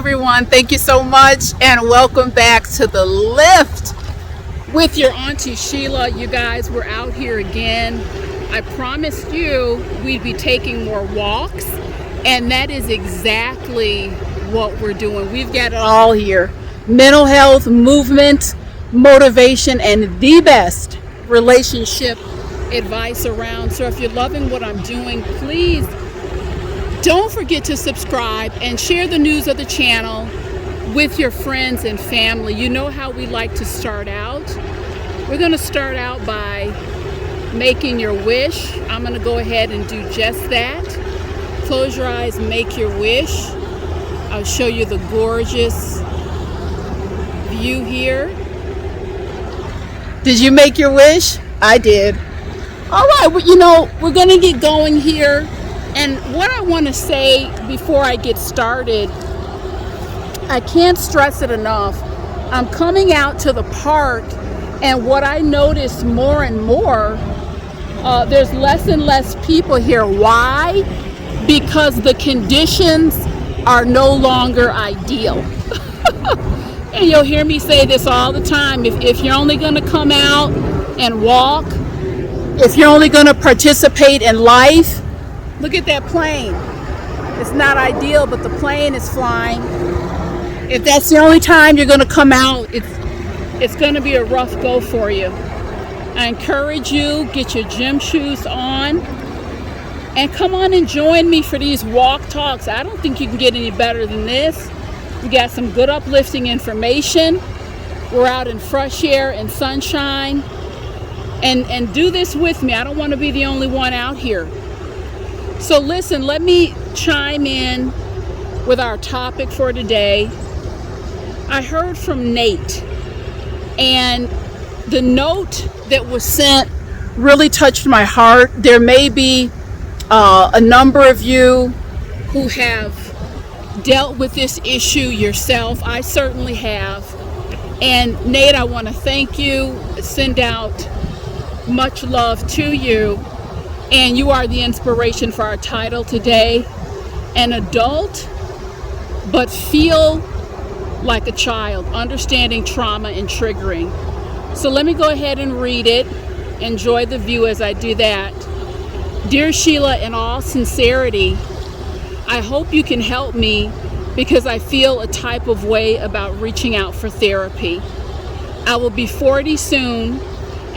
everyone. Thank you so much, and welcome back to the lift with your auntie Sheila. You guys, we're out here again. I promised you we'd be taking more walks, and that is exactly what we're doing. We've got it all here: mental health, movement, motivation, and the best relationship advice around. So if you're loving what I'm doing, please don't forget to subscribe and share the news of the channel with your friends and family. You know how we like to start out. We're going to start out by making your wish. I'm going to go ahead and do just that. Close your eyes, make your wish. I'll show you the gorgeous view here. Did you make your wish? I did. All right, well, you know, we're going to get going here. And what I want to say before I get started, I can't stress it enough. I'm coming out to the park, and what I notice more and more, there's less and less people here. Why? Because the conditions are no longer ideal. And you'll hear me say this all the time. If you're only going to come out and walk, if you're only going to participate in life, look at that plane. It's not ideal, but the plane is flying. If that's the only time you're going to come out, it's going to be a rough go for you. I encourage you, get your gym shoes on, and come on and join me for these walk talks. I don't think you can get any better than this. We got some good uplifting information. We're out in fresh air and sunshine. And do this with me. I don't want to be the only one out here. So listen, let me chime in with our topic for today. I heard from Nate, and the note that was sent really touched my heart. There may be a number of you who have dealt with this issue yourself. I certainly have. And Nate, I want to thank you, send out much love to you. And you are the inspiration for our title today: an adult, but feel like a child, understanding trauma and triggering. So let me go ahead and read it. Enjoy the view as I do that. Dear Sheila, in all sincerity, I hope you can help me because I feel a type of way about reaching out for therapy. I will be 40 soon,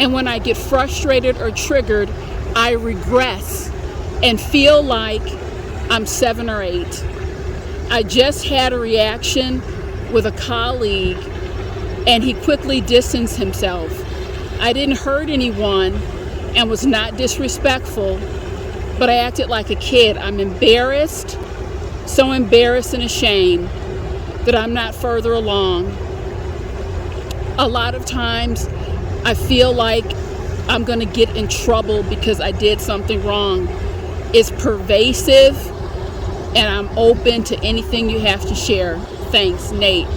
and when I get frustrated or triggered, I regress and feel like I'm 7 or 8. I just had a reaction with a colleague, and he quickly distanced himself. I didn't hurt anyone and was not disrespectful, but I acted like a kid. I'm embarrassed, so embarrassed and ashamed that I'm not further along. A lot of times I feel like I'm going to get in trouble because I did something wrong. It's pervasive, and I'm open to anything you have to share. Thanks, Nate.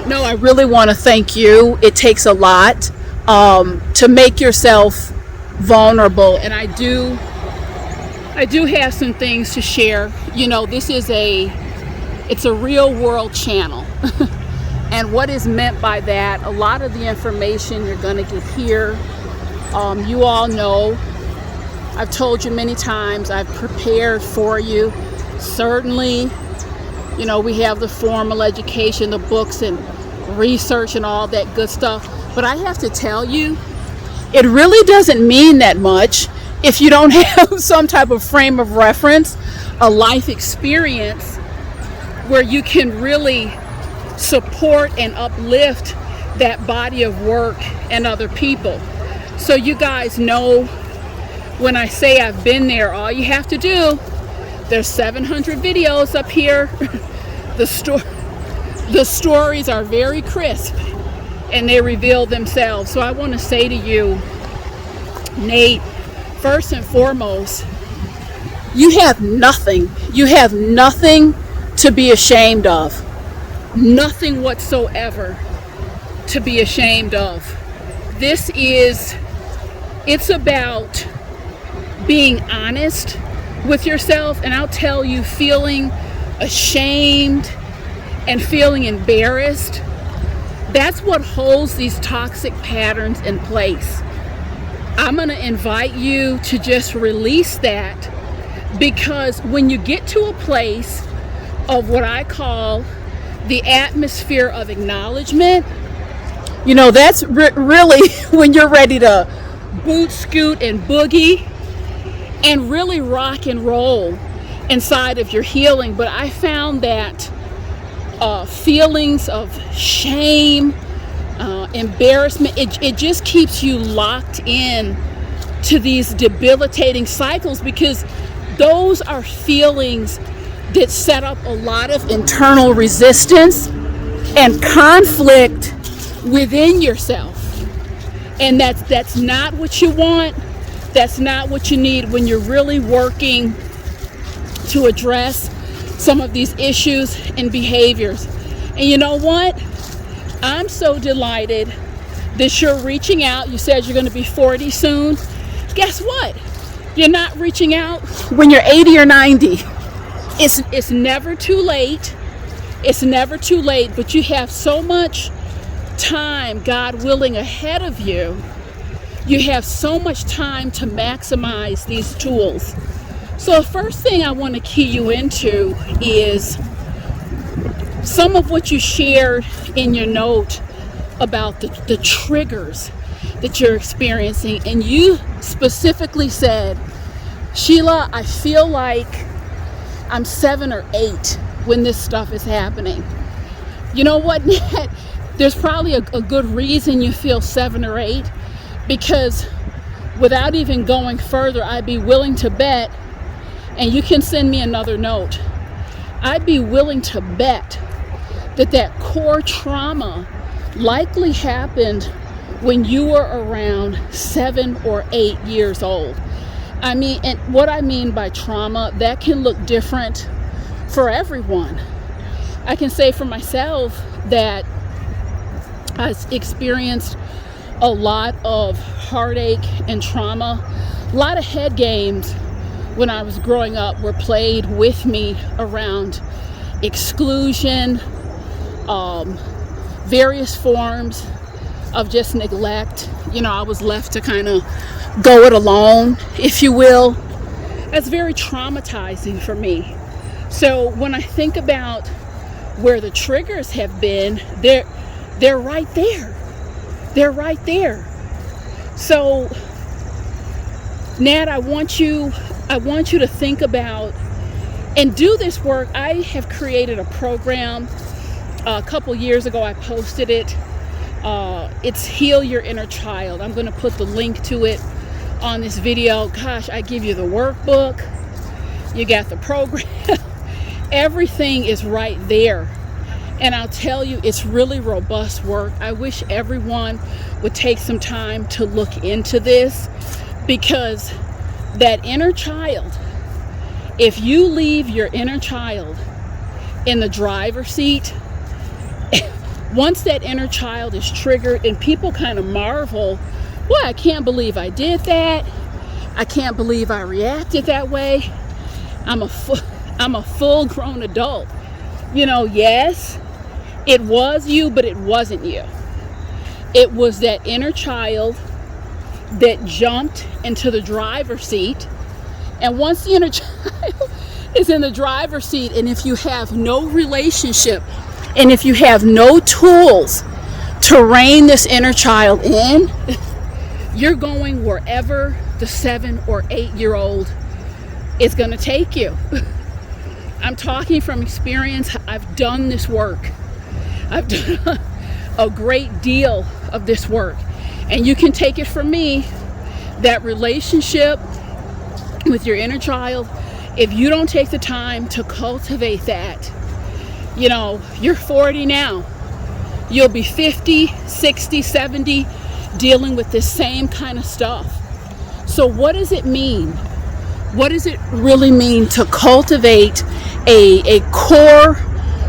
No, I really want to thank you. It takes a lot to make yourself vulnerable, and I do have some things to share. You know, it's a real world channel. And what is meant by that, a lot of the information you're going to get here, you all know, I've told you many times, I've prepared for you. Certainly, you know, we have the formal education, the books and research and all that good stuff. But I have to tell you, it really doesn't mean that much if you don't have some type of frame of reference, a life experience where you can really support and uplift that body of work and other people. So you guys know, when I say I've been there, all you have to do, there's 700 videos up here. The stories are very crisp, and they reveal themselves. So I want to say to you, Nate, first and foremost, you have nothing. You have nothing to be ashamed of. Nothing whatsoever to be ashamed of. It's about being honest with yourself. And I'll tell you, feeling ashamed and feeling embarrassed, that's what holds these toxic patterns in place. I'm going to invite you to just release that, because when you get to a place of what I call the atmosphere of acknowledgement, that's really when you're ready to boot, scoot, and boogie and really rock and roll inside of your healing. But I found that feelings of shame, embarrassment, it just keeps you locked in to these debilitating cycles, because those are feelings that set up a lot of internal resistance and conflict within yourself. And that's not what you want. That's not what you need when you're really working to address some of these issues and behaviors. And you know what? I'm so delighted that you're reaching out. You said you're going to be 40 soon. Guess what? You're not reaching out when you're 80 or 90. It's never too late. It's never too late, but you have so much time, God willing, ahead of you. You have so much time to maximize these tools. So the first thing I want to key you into is some of what you shared in your note about the triggers that you're experiencing. And you specifically said, Sheila, I feel like I'm 7 or 8 when this stuff is happening. You know what, Nat? There's probably a good reason you feel 7 or 8, because without even going further, I'd be willing to bet, and you can send me another note, I'd be willing to bet that core trauma likely happened when you were around 7 or 8 years old. I mean, and what I mean by trauma, that can look different for everyone. I can say for myself that I experienced a lot of heartache and trauma. A lot of head games when I was growing up were played with me around exclusion, various forms of just neglect. I was left to kind of go it alone, if you will. That's very traumatizing for me. So when I think about where the triggers have been, they're right there. They're right there. So, Nat, I want you to think about and do this work. I have created a program. A couple years ago, I posted it. It's Heal Your Inner Child. I'm going to put the link to it on this video. Gosh, I give you the workbook. You got the program. Everything is right there. And I'll tell you, it's really robust work. I wish everyone would take some time to look into this, because that inner child, if you leave your inner child in the driver's seat, once that inner child is triggered, and people kind of marvel, well, I can't believe I did that. I can't believe I reacted that way. I'm a full-grown adult. Yes, it was you, but it wasn't you. It was that inner child that jumped into the driver's seat. And once the inner child is in the driver's seat, and if you have no relationship, and if you have no tools to rein this inner child in, you're going wherever the 7 or 8 year old is going to take you. I'm talking from experience. I've done this work. I've done a great deal of this work. And you can take it from me, that relationship with your inner child, if you don't take the time to cultivate that, you're 40 now. You'll be 50, 60, 70 dealing with this same kind of stuff. So what does it mean? What does it really mean to cultivate a core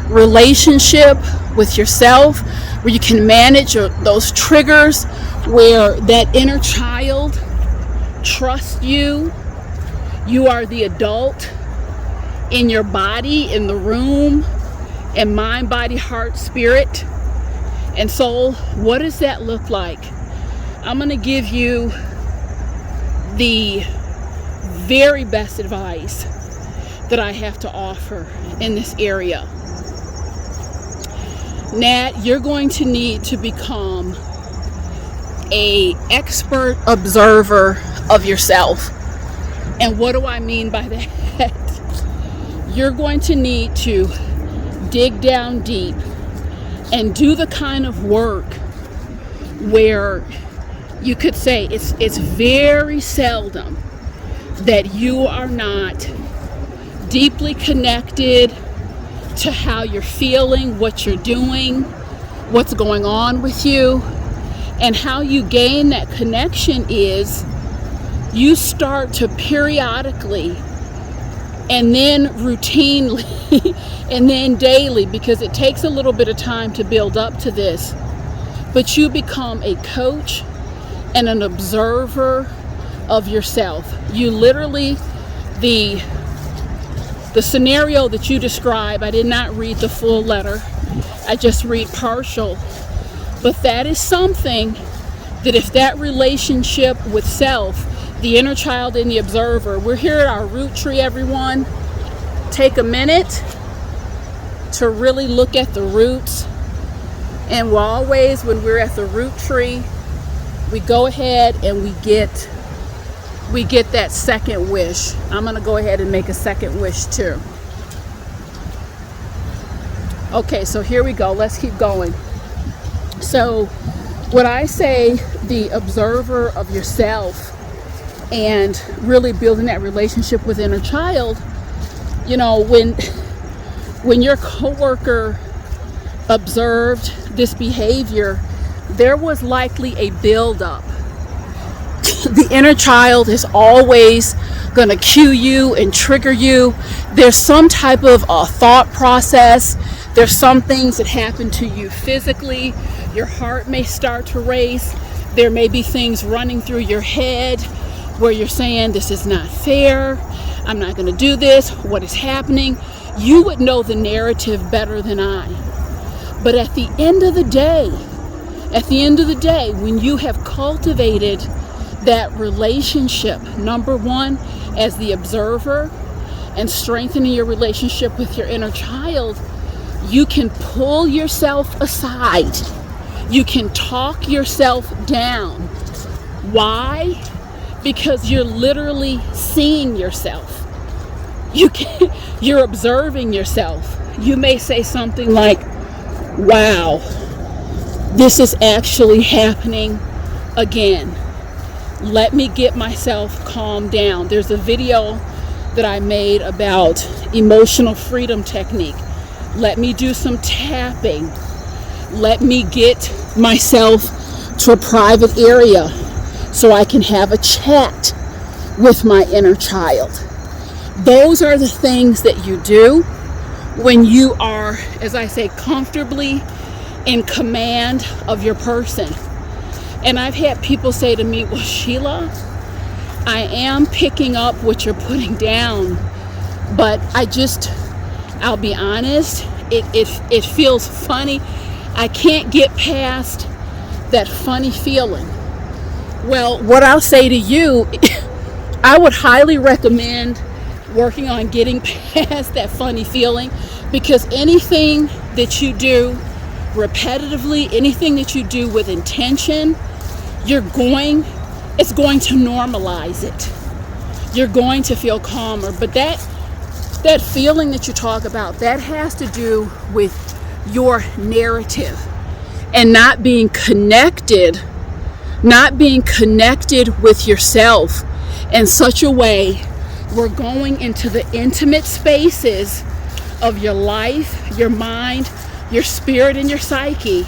relationship with yourself, where you can manage those triggers, where that inner child trusts you? You are the adult in your body, in the room. and mind, body, heart, spirit, and soul. What does that look like? I'm going to give you the very best advice that I have to offer in this area. Nat, you're going to need to become an expert observer of yourself. And what do I mean by that? You're going to need to dig down deep and do the kind of work where you could say it's very seldom that you are not deeply connected to how you're feeling, what you're doing, what's going on with you. And how you gain that connection is you start to periodically and then routinely and then daily, because it takes a little bit of time to build up to this, but you become a coach and an observer of yourself. You literally, the scenario that you describe, I did not read the full letter, I just read partial, but that is something that if that relationship with self, the inner child and the observer, we're here at our root tree, everyone. Take a minute to really look at the roots. And always when we're at the root tree, we go ahead and we get that second wish. I'm going to go ahead and make a second wish too. Okay, so here we go. Let's keep going. So when I say the observer of yourself and really building that relationship with inner child, you know, when your coworker observed this behavior, there was likely a buildup. The inner child is always going to cue you and trigger you. There's some type of thought process. There's some things that happen to you physically. Your heart may start to race. There may be things running through your head where you're saying, this is not fair. I'm not going to do this. What is happening? You would know the narrative better than I. But at the end of the day, when you have cultivated that relationship, number one, as the observer, and strengthening your relationship with your inner child, you can pull yourself aside. You can talk yourself down. Why? Because you're literally seeing yourself. You're observing yourself. You may say something like, wow, this is actually happening again. Let me get myself calmed down. There's a video that I made about emotional freedom technique. Let me do some tapping. Let me get myself to a private area so I can have a chat with my inner child. Those are the things that you do when you are, as I say, comfortably in command of your person. And I've had people say to me, well, Sheila, I am picking up what you're putting down, but I'll be honest, it feels funny. I can't get past that funny feeling. Well, what I'll say to you, I would highly recommend working on getting past that funny feeling, because anything that you do repetitively, anything that you do with intention, it's going to normalize it. You're going to feel calmer. But that feeling that you talk about, that has to do with your narrative and not being connected with yourself in such a way. We're going into the intimate spaces of your life, your mind, your spirit, and your psyche.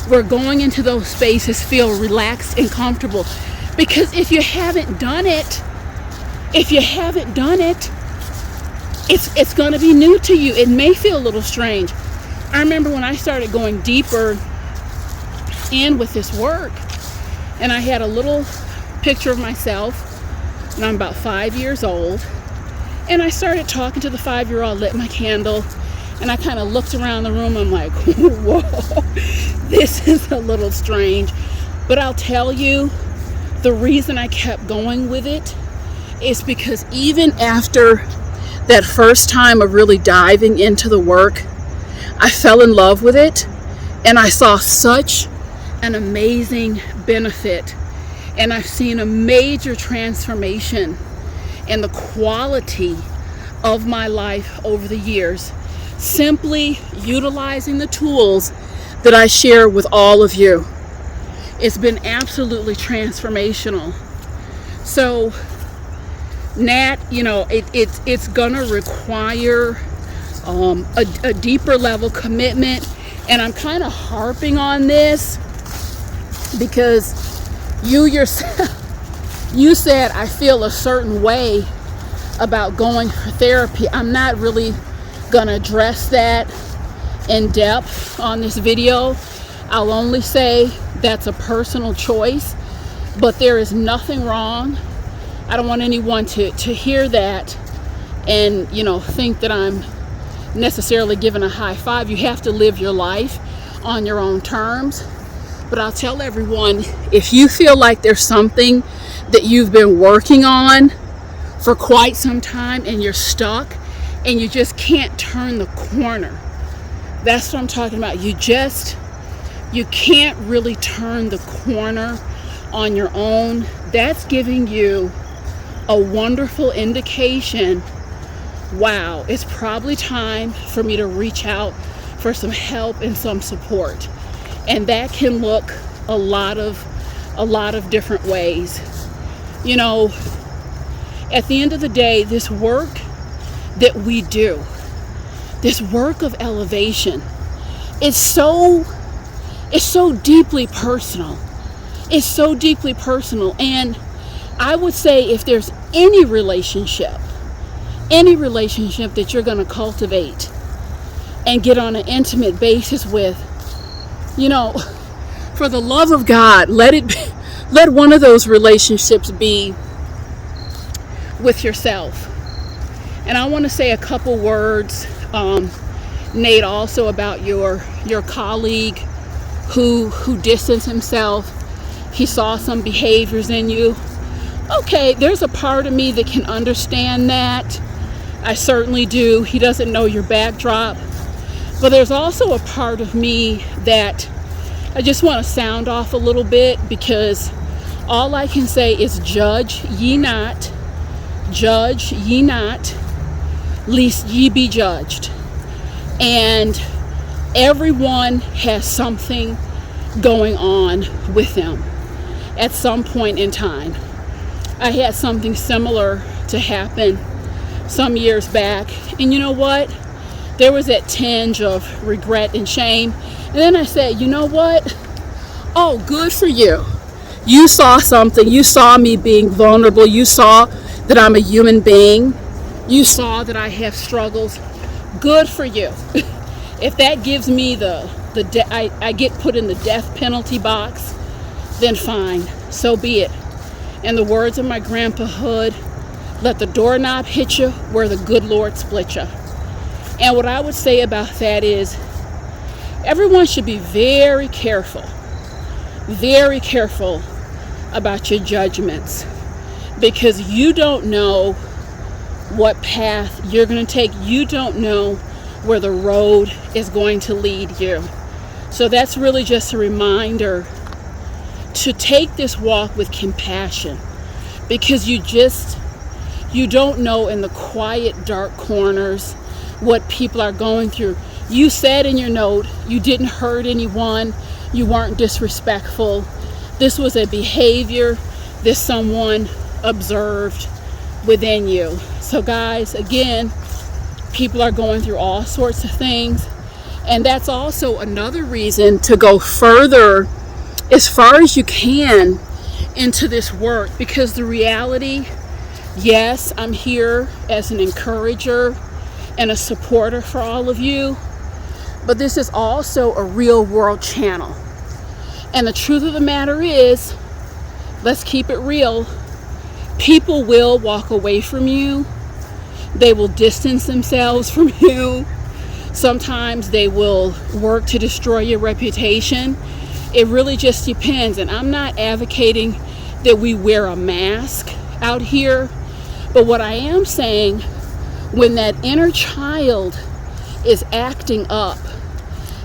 We're going into those spaces, feel relaxed and comfortable. Because if you haven't done it, it's going to be new to you. It may feel a little strange. I remember when I started going deeper in with this work, and I had a little picture of myself, and I'm about 5 years old, and I started talking to the 5-year-old, lit my candle, And I kind of looked around the room. I'm like, whoa, this is a little strange. But I'll tell you, the reason I kept going with it is because even after that first time of really diving into the work, I fell in love with it, and I saw such an amazing benefit, and I've seen a major transformation in the quality of my life over the years, simply utilizing the tools that I share with all of you. It's been absolutely transformational. So Nat, it's gonna require a deeper level commitment, and I'm kind of harping on this because you yourself, you said I feel a certain way about going for therapy. I'm not really gonna address that in depth on this video. I'll only say that's a personal choice, but there is nothing wrong. I don't want anyone to hear that and think that I'm necessarily giving a high five. You have to live your life on your own terms. But I'll tell everyone, if you feel like there's something that you've been working on for quite some time and you're stuck and you just can't turn the corner, that's what I'm talking about. You can't really turn the corner on your own. That's giving you a wonderful indication, wow, it's probably time for me to reach out for some help and some support. And that can look a lot of different ways. At the end of the day, this work that we do, this work of elevation, is so deeply personal. It's so deeply personal. And I would say if there's any relationship that you're going to cultivate and get on an intimate basis with, for the love of God, let one of those relationships be with yourself. And I want to say a couple words, Nate, also about your colleague who distanced himself. He saw some behaviors in you. Okay, there's a part of me that can understand that. I certainly do. He doesn't know your backdrop. But there's also a part of me that I just want to sound off a little bit, because all I can say is judge ye not, lest ye be judged. And everyone has something going on with them at some point in time. I had something similar to happen some years back, and you know what? There was that tinge of regret and shame. And then I said, you know what? Oh, good for you. You saw something. You saw me being vulnerable. You saw that I'm a human being. You saw that I have struggles. Good for you. If that gives me I get put in the death penalty box, then fine. So be it. In the words of my grandpa Hood, let the doorknob hit you where the good Lord split you. And what I would say about that is everyone should be very careful about your judgments, because you don't know what path you're going to take. You don't know where the road is going to lead you. So that's really just a reminder to take this walk with compassion, because you don't know in the quiet, dark corners what people are going through. You said in your note you didn't hurt anyone, you weren't disrespectful. This was a behavior that someone observed within you. So guys, again, people are going through all sorts of things, and that's also another reason to go further as far as you can into this work, because the reality, yes, I'm here as an encourager and a supporter for all of you, but this is also a real world channel. And the truth of the matter is, let's keep it real, people will walk away from you. They will distance themselves from you. Sometimes they will work to destroy your reputation. It really just depends. And I'm not advocating that we wear a mask out here. But what I am saying, when that inner child is acting up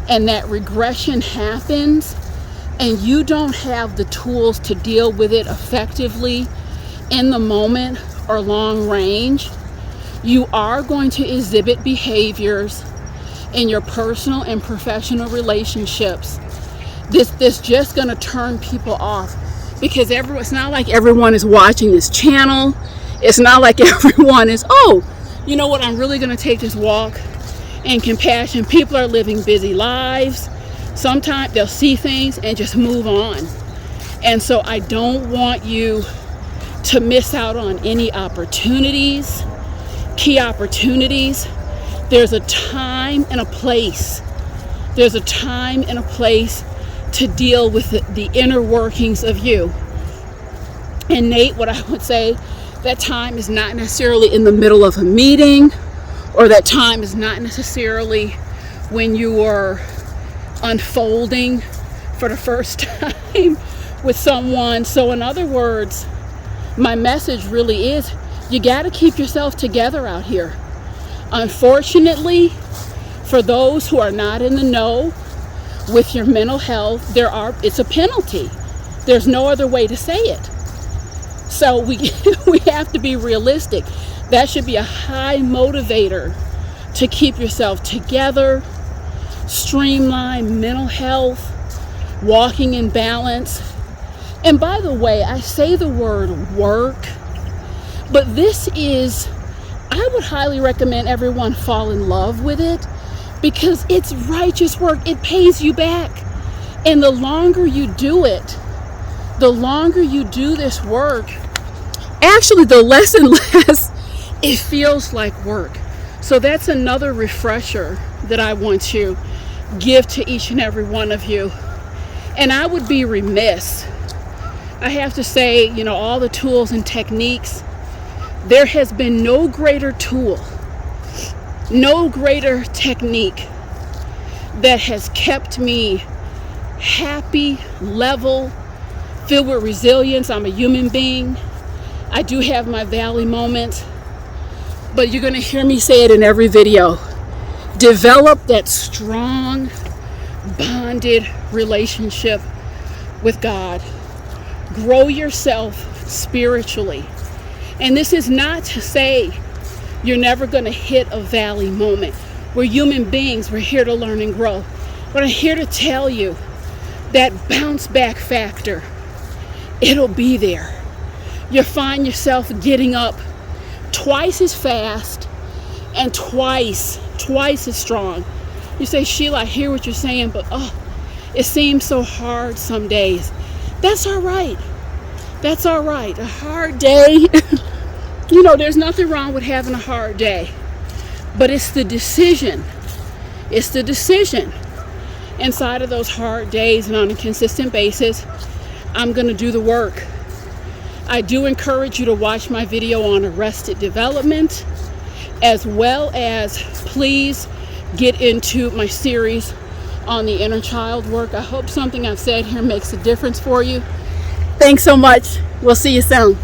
and that regression happens and you don't have the tools to deal with it effectively in the moment or long range, you are going to exhibit behaviors in your personal and professional relationships. This just going to turn people off, because it's not like everyone is watching this channel. It's not like everyone is, oh, you know what, I'm really going to take this walk in compassion. People are living busy lives. Sometimes they'll see things and just move on. And so I don't want you to miss out on any opportunities, key opportunities. There's a time and a place. There's a time and a place to deal with the inner workings of you. And Nate, what I would say, that time is not necessarily in the middle of a meeting, or that time is not necessarily when you are unfolding for the first time with someone. So in other words, my message really is, you got to keep yourself together out here. Unfortunately, for those who are not in the know with your mental health, it's a penalty. There's no other way to say it. So we have to be realistic. That should be a high motivator to keep yourself together, streamline mental health, walking in balance. And by the way, I say the word work, but I would highly recommend everyone fall in love with it, because it's righteous work. It pays you back. And the longer you do it, the longer you do this work, actually the less and less it feels like work. So that's another refresher that I want to give to each and every one of you. And I would be remiss, I have to say, all the tools and techniques, there has been no greater tool, no greater technique that has kept me happy, level, filled with resilience. I'm a human being. I do have my valley moments, but you're going to hear me say it in every video. Develop that strong, bonded relationship with God. Grow yourself spiritually. And this is not to say you're never going to hit a valley moment. We're human beings. We're here to learn and grow. But I'm here to tell you that bounce back factor, it'll be there. You'll find yourself getting up twice as fast and twice as strong. You say, Sheila, I hear what you're saying, but it seems so hard some days. That's all right. That's all right. A hard day, there's nothing wrong with having a hard day, but it's the decision. It's the decision inside of those hard days, and on a consistent basis, I'm going to do the work. I do encourage you to watch my video on arrested development, as well as please get into my series on the inner child work. I hope something I've said here makes a difference for you. Thanks so much. We'll see you soon.